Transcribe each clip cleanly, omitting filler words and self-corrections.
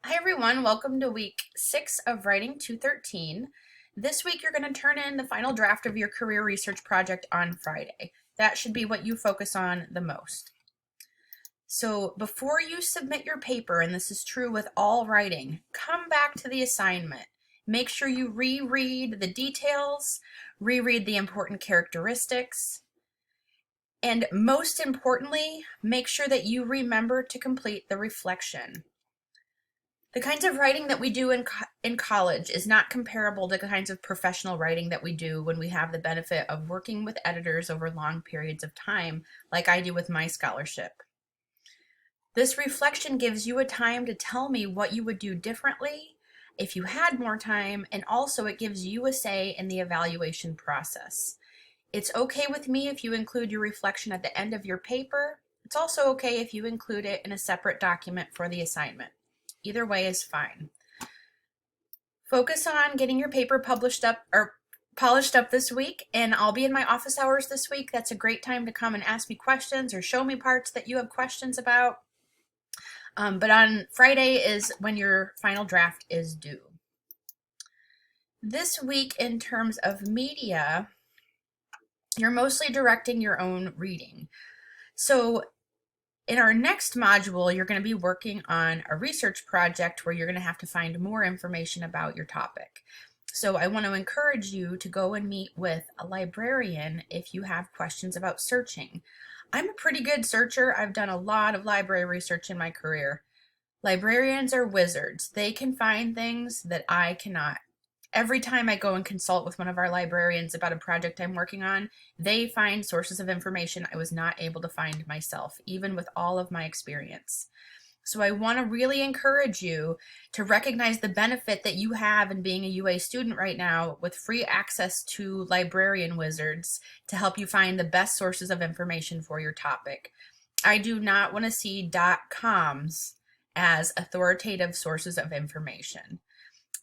Hi everyone, welcome to week 6 of Writing 213. This week you're going to turn in the final draft of your career research project on Friday. That should be what you focus on the most. So before you submit your paper, and this is true with all writing, come back to the assignment. Make sure you reread the details, reread the important characteristics, and most importantly, make sure that you remember to complete the reflection. The kinds of writing that we do in college is not comparable to the kinds of professional writing that we do when we have the benefit of working with editors over long periods of time, like I do with my scholarship. This reflection gives you a time to tell me what you would do differently if you had more time, and also it gives you a say in the evaluation process. It's okay with me if you include your reflection at the end of your paper. It's also okay if you include it in a separate document for the assignment. Either way is fine. Focus on getting your paper published up or polished up this week, and I'll be in my office hours this week. That's a great time to come and ask me questions or show me parts that you have questions about. But on Friday is when your final draft is due. This week, in terms of media, you're mostly directing your own reading. So in our next module, you're going to be working on a research project where you're going to have to find more information about your topic. So I want to encourage you to go and meet with a librarian if you have questions about searching. I'm a pretty good searcher. I've done a lot of library research in my career. Librarians are wizards. They can find things that I cannot. Every time I go and consult with one of our librarians about a project I'm working on, they find sources of information I was not able to find myself, even with all of my experience. So I want to really encourage you to recognize the benefit that you have in being a UA student right now with free access to librarian wizards to help you find the best sources of information for your topic. I do not want to see .coms as authoritative sources of information.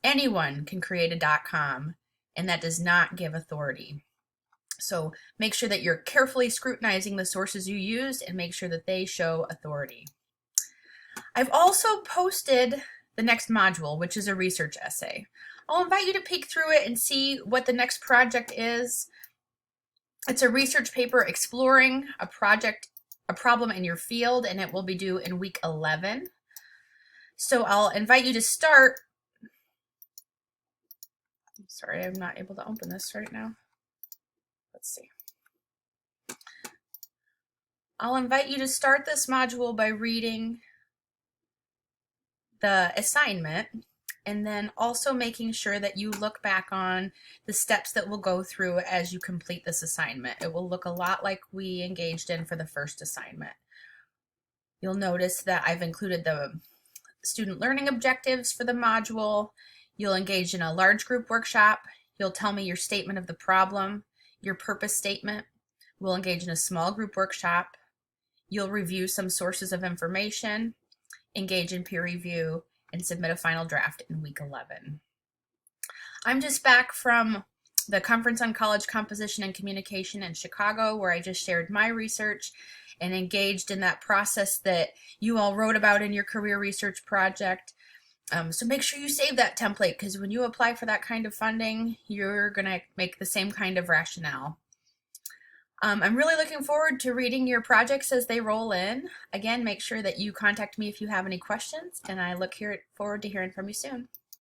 Anyone can create a .com, and that does not give authority. So make sure that you're carefully scrutinizing the sources you use and make sure that they show authority. I've also posted the next module, which is a research essay. I'll invite you to peek through it and see what the next project is. It's a research paper exploring a problem in your field, and it will be due in week 11. So I'll invite you to start. Sorry, I'm not able to open this right now. Let's see. I'll invite you to start this module by reading the assignment and then also making sure that you look back on the steps that we'll go through as you complete this assignment. It will look a lot like we engaged in for the first assignment. You'll notice that I've included the student learning objectives for the module. You'll engage in a large group workshop. You'll tell me your statement of the problem, your purpose statement. We'll engage in a small group workshop. You'll review some sources of information, engage in peer review, and submit a final draft in week 11. I'm just back from the Conference on College Composition and Communication in Chicago, where I just shared my research and engaged in that process that you all wrote about in your career research project. So make sure you save that template, because when you apply for that kind of funding, you're going to make the same kind of rationale. I'm really looking forward to reading your projects as they roll in. Again, make sure that you contact me if you have any questions, and I look forward to hearing from you soon.